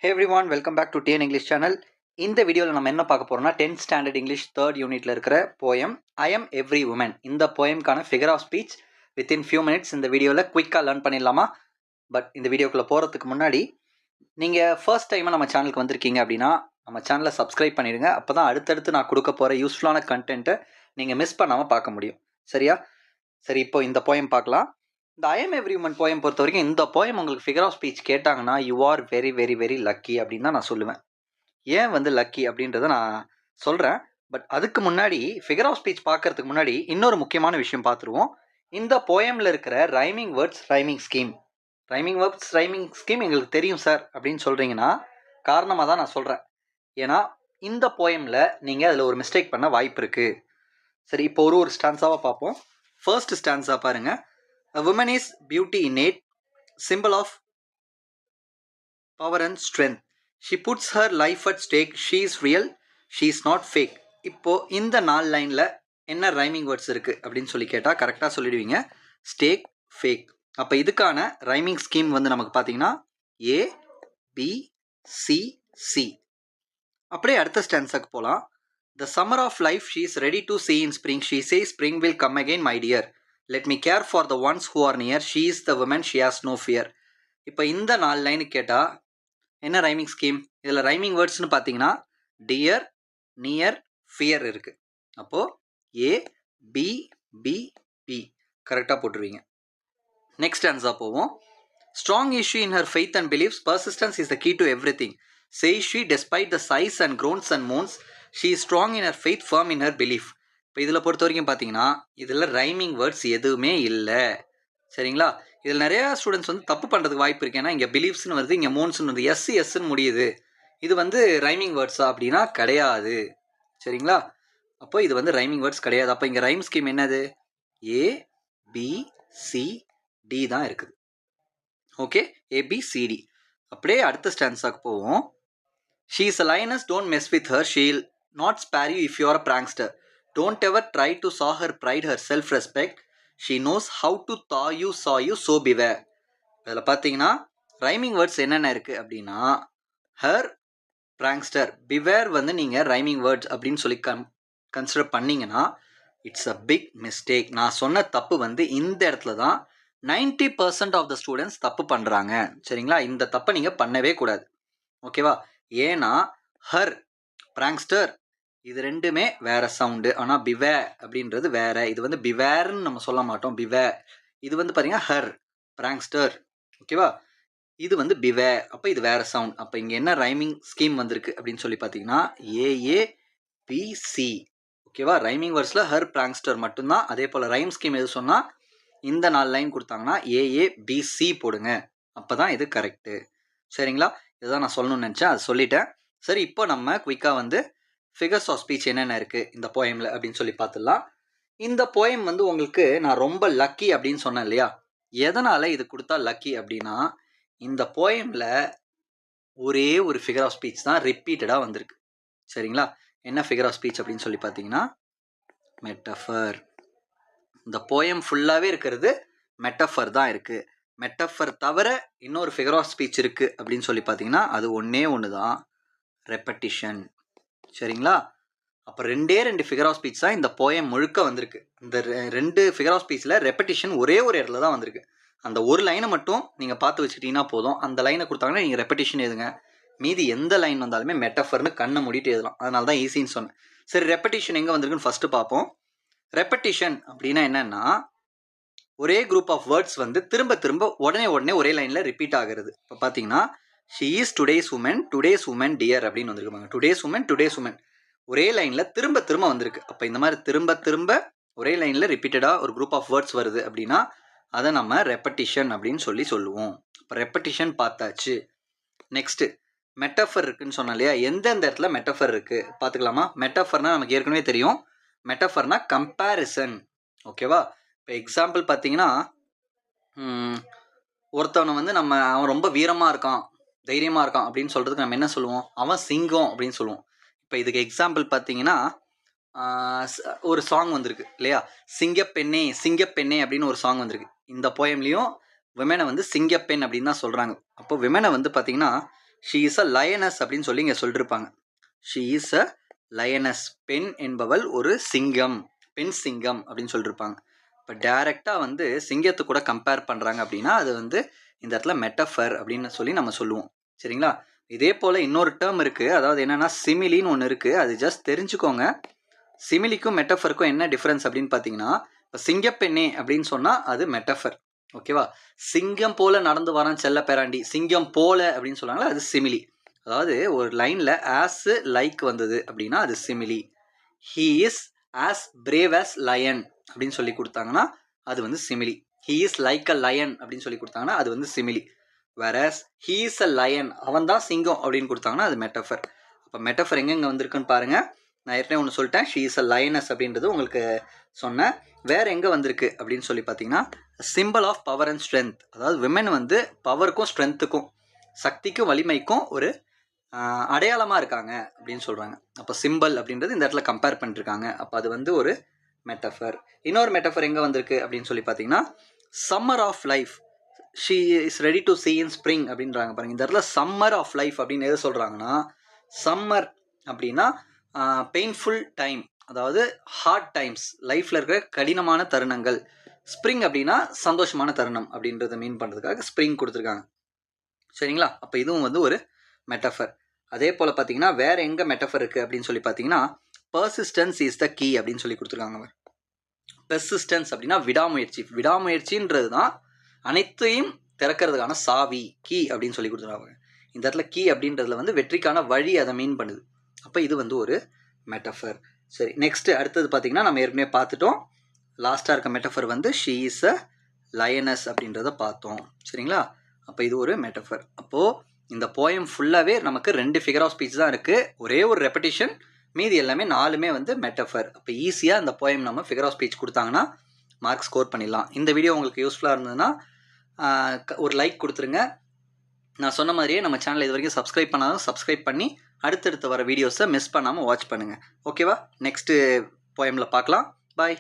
Hey everyone, welcome back to TN English channel. இந்த வீடியோவில் நம்ம என்ன பார்க்க போறோம்னா 10th ஸ்டாண்டர்ட் இங்கிலீஷ் 3rd யூனிட்ல இருக்கிற poem I am every woman. இந்த போயம்கான figure of speech within few minutes இந்த வீடியோவில் குயிக்காக லேர்ன் பண்ணிடலாமா? பட் இந்த வீடியோக்குள்ளே போகிறதுக்கு முன்னாடி நீங்கள் ஃபர்ஸ்ட் டைமாக நம்ம சேனலுக்கு வந்திருக்கீங்க அப்படின்னா நம்ம சேனலை சப்ஸ்கிரைப் பண்ணிடுங்க. அப்போ தான் அடுத்தடுத்து நான் கொடுக்க போகிற யூஸ்ஃபுல்லான கண்டென்ட்டை நீங்கள் மிஸ் பண்ணாமல் பார்க்க முடியும். சரியா? சரி, இப்போ இந்த போயம் பார்க்கலாம். இந்த I am every woman poem பொறுத்த வரைக்கும் இந்த போயம் உங்களுக்கு ஃபிகர் ஆஃப் ஸ்பீச் கேட்டாங்கன்னா you are very very very lucky அப்படின்னு தான் நான் சொல்லுவேன். ஏன் லக்கி அப்படின்றத நான் சொல்கிறேன். பட் அதுக்கு முன்னாடி ஃபிகர் ஆஃப் ஸ்பீச் பார்க்கறதுக்கு முன்னாடி இன்னொரு முக்கியமான விஷயம் பார்த்துருவோம். இந்த போயமில் இருக்கிற ரைமிங் வேர்ட்ஸ் ரைமிங் ஸ்கீம் எங்களுக்கு தெரியும் சார் அப்படின்னு சொல்கிறீங்கன்னா காரணமாக தான் நான் சொல்கிறேன். ஏன்னா இந்த போயமில் நீங்கள் அதில் ஒரு மிஸ்டேக் பண்ண வாய்ப்பு இருக்குது. சரி, இப்போ ஒரு ஸ்டான்ஸாவாக பார்ப்போம். ஃபர்ஸ்ட் ஸ்டான்ஸாக பாருங்கள். A woman is beauty innate, symbol of power and strength. She puts her life at stake. She is real, she is not fake. இப்போ இந்த 4 லைனில் என்ன ரைமிங் வேர்ட்ஸ் இருக்குது அப்படின்னு சொல்லி கேட்டால் கரெக்டாக சொல்லிடுவீங்க. Stack, fake. அப்போ இதுக்கான ரைமிங் ஸ்கீம் நமக்கு பார்த்தீங்கன்னா ஏ பி சி சி. அப்படியே அடுத்த ஸ்டான்ஸுக்கு போகலாம். The summer of life she is ready to see in spring. She says spring will come again my dear. Let me care for the ones who are near. She is the woman, she has no fear. இப்போ இந்த 4 லைனுக்கு கேட்டால் என்ன rhyming scheme? இதில் rhyming வேர்ட்ஸ்னு பார்த்தீங்கன்னா dear, near, fear இருக்குது. அப்போது ஏ B B B கரெக்டாக போட்டுருவீங்க. நெக்ஸ்ட் ஆன்சர் போவோம். Strong is she in her faith and believes. Persistence is the key to everything. Says she despite the sighs and groans and moans. She is strong in her faith, firm in her belief. இப்போ இதில் பொறுத்த வரைக்கும் பார்த்தீங்கன்னா இதில் rhyming words எதுவுமே இல்லை. சரிங்களா? இதில் நிறையா ஸ்டூடெண்ட்ஸ் தப்பு பண்ணுறதுக்கு வாய்ப்பு இருக்குது. ஏன்னா இங்கே பிலீஃப்ஸ்னு வருது, இங்கே மோன்ஸ்னு வருது, எஸ்ன்னு முடியுது. இது ரைமிங் வேர்ட்ஸா அப்படின்னா கிடையாது. சரிங்களா? அப்போ இது ரைமிங் வேர்ட்ஸ் கிடையாது. அப்போ இங்கே ரைம் ஸ்கீம் என்னது? ஏ பி சி டி தான் இருக்குது. Okay, A B C D. அப்படியே அடுத்த ஸ்டான்ஸாக்கு போவோம். She is a lioness, don't mess with her. She'll not spare you if you are a prankster. Don't ever try to saw her pride, her self-respect. She knows how to saw you, so beware. இதில் பார்த்தீங்கன்னா rhyming words என்னென்ன இருக்குது அப்படின்னா her, prankster, beware நீங்கள் rhyming words அப்படின்னு சொல்லி consider பண்ணிங்கன்னா it's a big mistake. நான் சொன்ன தப்பு இந்த இடத்துல தான் 90% ஆஃப் த ஸ்டூடெண்ட்ஸ் தப்பு பண்ணுறாங்க. சரிங்களா? இந்த தப்பை நீங்கள் பண்ணவே கூடாது. ஓகேவா? ஏன்னா ஹர், prankster இது ரெண்டுமே வேற சவுண்டு. ஆனால் பிவே அப்படின்றது வேற. இது பிவேர்னு நம்ம சொல்ல மாட்டோம். பிவே இது பார்த்தீங்கன்னா ஹர், பிராங்ஸ்டர். ஓகேவா? இது பிவே. அப்போ இது வேற சவுண்ட். அப்போ இங்கே என்ன ரைமிங் ஸ்கீம் வந்திருக்கு அப்படின்னு சொல்லி பார்த்தீங்கன்னா ஏஏ பிசி. ஓகேவா? ரைமிங் வேர்ட்ஸில் ஹர், பிராங்ஸ்டர் மட்டும்தான். அதே போல் ரைம் ஸ்கீம் எது சொன்னால் இந்த 4 லைன் கொடுத்தாங்கன்னா ஏஏ பிசி போடுங்க. அப்போ தான் இது கரெக்டு. சரிங்களா? இதுதான் நான் சொல்லணும்னு நினச்சேன், அது சொல்லிட்டேன். சரி, இப்போ நம்ம குயிக்காக ஃபிகர்ஸ் ஆஃப் ஸ்பீச் என்னென்ன இருக்குது இந்த போயமில் அப்படின்னு சொல்லி பார்த்துடலாம். இந்த போயம் உங்களுக்கு நான் ரொம்ப லக்கி அப்படின்னு சொன்னேன் இல்லையா? எதனால் இது கொடுத்தா லக்கி அப்படின்னா இந்த போயமில் ஒரே ஒரு ஃபிகர் ஆஃப் ஸ்பீச் தான் ரிப்பீட்டடாக வந்திருக்கு. சரிங்களா? என்ன ஃபிகர் ஆஃப் ஸ்பீச் அப்படின்னு சொல்லி பார்த்தீங்கன்னா மெட்டஃபர். இந்த போயம் ஃபுல்லாகவே இருக்கிறது மெட்டஃபர் தான் இருக்குது. மெட்டஃபர் தவிர இன்னொரு ஃபிகர் ஆஃப் ஸ்பீச் இருக்குது அப்படின்னு சொல்லி பார்த்தீங்கன்னா அது ஒன்று தான், ரெப்படிஷன். சரிங்களா? அப்போ 2 ஃபிகர் ஆஃப் ஸ்பீச் தான் இந்த போயம் முழுக்க வந்திருக்கு. இந்த 2 ஃபிகர் ஆஃப் ஸ்பீச்சில் ரெப்படிஷன் ஒரே ஒரு இடத்துல தான் வந்திருக்கு. அந்த ஒரு லைனை மட்டும் நீங்கள் பார்த்து வச்சுக்கிட்டீங்கன்னா போதும். அந்த லைனை கொடுத்தாங்கன்னா நீங்கள் ரெப்படிஷன் எழுதுங்க. மீதி எந்த லைன் வந்தாலுமே மெட்டஃபர்னு கண்ணை மூடிட்டு எழுதலாம். அதனால தான் ஈஸின்னு சொன்னேன். சரி, ரெப்படிஷன் எங்கே வந்திருக்குன்னு ஃபஸ்ட்டு பார்ப்போம். ரெப்படிஷன் அப்படின்னா என்னென்னா ஒரே குரூப் ஆஃப் வேர்ட்ஸ் திரும்ப திரும்ப உடனே ஒரே லைனில் ரிப்பீட் ஆகிறது. இப்போ பார்த்தீங்கன்னா she is today's woman dear அப்படின்னு வந்திருக்காங்க. டுடேஸ் உமன் ஒரே லைனில் திரும்ப திரும்ப வந்திருக்கு. அப்போ இந்த மாதிரி திரும்ப திரும்ப ஒரே லைனில் ரிப்பீட்டடாக ஒரு குரூப் ஆஃப் வேர்ட்ஸ் வருது அப்படின்னா அதை நம்ம ரெப்படிஷன் அப்படின்னு சொல்லுவோம். இப்போ ரெப்படிஷன் பார்த்தாச்சு. நெக்ஸ்ட்டு மெட்டஃபர் இருக்குன்னு சொன்னோம் இல்லையா? எந்தெந்த இடத்துல மெட்டஃபர் இருக்குது பார்த்துக்கலாமா? மெட்டஃபர்னால் நமக்கு ஏற்கனவே தெரியும். மெட்டஃபர்னா கம்பேரிசன். ஓகேவா? இப்போ எக்ஸாம்பிள் பார்த்தீங்கன்னா ஒருத்தவனை அவன் ரொம்ப வீரமாக இருக்கான், தைரியமாக இருக்கான் அப்படின்னு சொல்கிறதுக்கு நம்ம என்ன சொல்லுவோம்? அவன் சிங்கம் அப்படின்னு சொல்லுவோம். இப்போ இதுக்கு எக்ஸாம்பிள் பார்த்தீங்கன்னா ஒரு சாங் வந்திருக்கு இல்லையா? சிங்கப்பெண்ணே அப்படின்னு ஒரு சாங் வந்திருக்கு. இந்த போயம்லேயும் விமனை சிங்கப்பெண் அப்படின்னு தான் சொல்கிறாங்க. அப்போ விமனை பார்த்தீங்கன்னா ஷீ இஸ் அ லயனஸ் அப்படின்னு சொல்லி இங்கே சொல்லியிருப்பாங்க. ஷீ இஸ் அ லயனஸ், பெண் என்பவள் ஒரு சிங்கம், பெண் சிங்கம் அப்படின்னு சொல்லியிருப்பாங்க. இப்போ டைரெக்டாக வந்து சிங்கத்தை கூட கம்பேர் பண்ணுறாங்க அப்படின்னா அது வந்து இந்த இடத்துல மெட்டஃபர் அப்படின்னு சொல்லி நம்ம சொல்லுவோம். சரிங்களா? இதே போல் இன்னொரு டேர்ம் இருக்குது, அதாவது என்னென்னா சிமிலின்னு ஒன்று இருக்குது. அது ஜஸ்ட் தெரிஞ்சுக்கோங்க. சிமிலிக்கும் மெட்டஃபருக்கும் என்ன டிஃப்ரென்ஸ் அப்படின்னு பார்த்தீங்கன்னா, இப்போ சிங்கப்பெண்ணே அப்படின்னு சொன்னால் அது மெட்டஃபர். ஓகேவா? சிங்கம் போல நடந்து வரான் செல்ல பேராண்டி, சிங்கம் போல அப்படின்னு சொல்கிறாங்களா, அது சிமிலி. அதாவது ஒரு லைனில் ஆஸ் லைக் வந்தது அப்படின்னா அது simile. He is as brave as lion அப்படின்னு சொல்லி கொடுத்தாங்கன்னா அது வந்து simile. He is like a lion அப்படின்னு சொல்லி கொடுத்தாங்கன்னா அது வந்து simile. Whereas he is a lion, அவன் தான் சிங்கம் அப்படின்னு கொடுத்தாங்கன்னா அது மெட்டஃபர். அப்போ மெட்டஃபர் எங்கெங்கே வந்திருக்குன்னு பாருங்கள். நான் ஏற்கனவே ஒன்று சொல்லிட்டேன், ஷீ இஸ் அ லயனஸ் அப்படின்றது உங்களுக்கு சொன்னேன். வேறு எங்கே வந்திருக்கு அப்படின்னு சொல்லி பார்த்தீங்கன்னா symbol of power and strength. அதாவது விமன் வந்து பவருக்கும் ஸ்ட்ரென்த்துக்கும், சக்திக்கும் வலிமைக்கும் ஒரு அடையாளமாக இருக்காங்க அப்படின்னு சொல்கிறாங்க. அப்போ சிம்பிள் அப்படின்றது இந்த இடத்துல கம்பேர் பண்ணிருக்காங்க. அப்போ அது வந்து ஒரு மெட்டஃபர். இன்னொரு மெட்டஃபர் எங்கே வந்திருக்கு அப்படின்னு சொல்லி பார்த்தீங்கன்னா summer of life, she is ready to see in spring அப்படின்றாங்க பாருங்கள். இந்த இடத்துல சம்மர் ஆஃப் லைஃப் அப்படின்னு எது சொல்கிறாங்கன்னா, சம்மர் அப்படின்னா பெயின்ஃபுல் டைம், அதாவது ஹார்ட் டைம்ஸ், லைஃப்பில் இருக்கிற கடினமான தருணங்கள். ஸ்ப்ரிங் அப்படின்னா சந்தோஷமான தருணம் அப்படின்றத மீன் பண்ணுறதுக்காக ஸ்ப்ரிங் கொடுத்துருக்காங்க. சரிங்களா? அப்போ இதுவும் வந்து ஒரு மெட்டஃபர். அதே போல் பார்த்தீங்கன்னா வேறு எங்கே மெட்டஃபர் இருக்குது அப்படின்னு சொல்லி பார்த்தீங்கன்னா பர்சிஸ்டன்ஸ் இஸ் த கீ அப்படின்னு சொல்லி கொடுத்துருக்காங்க. பெர்சிஸ்டன்ஸ் அப்படின்னா விடாமுயற்சி. விடாமுயற்சின்றது தான் அனைத்தையும் திறக்கிறதுக்கான சாவி, கீ அப்படின்னு சொல்லி கொடுத்துருக்காங்க. இந்த இடத்துல கீ அப்படின்றதுல வந்து வெற்றிக்கான வழி அதை மீன் பண்ணுது. அப்போ இது வந்து ஒரு மெட்டஃபர். சரி, நெக்ஸ்ட்டு அடுத்தது பார்த்தீங்கன்னா நம்ம ஏற்கனவே பார்த்துட்டோம். லாஸ்ட்டாக இருக்க மெட்டஃபர் வந்து ஷீ இஸ் அ லயனஸ் அப்படின்றத பார்த்தோம். சரிங்களா? அப்போ இது ஒரு மெட்டஃபர். அப்போது இந்த போயம் ஃபுல்லாகவே நமக்கு 2 ஃபிகர் ஆஃப் ஸ்பீச் தான் இருக்குது, ஒரே ஒரு ரெப்படிஷன், மீதி எல்லாமே 4மே வந்து மெட்டஃபர். அப்போ ஈஸியாக இந்த போயம் நம்ம ஃபிகர் ஆஃப் ஸ்பீச் கொடுத்தாங்கன்னா மார்க் ஸ்கோர் பண்ணிடலாம். இந்த வீடியோ உங்களுக்கு யூஸ்ஃபுல்லாக இருந்ததுன்னா ஒரு லைக் கொடுத்துருங்க. நான் சொன்ன மாதிரியே நம்ம சேனலை இது வரைக்கும் சப்ஸ்கிரைப் பண்ணாலும் சப்ஸ்கிரைப் பண்ணி அடுத்தடுத்து வர வீடியோஸை மிஸ் பண்ணாமல் வாட்ச் பண்ணுங்கள். ஓகேவா? நெக்ஸ்ட்டு போயமில் பார்க்கலாம். பாய்.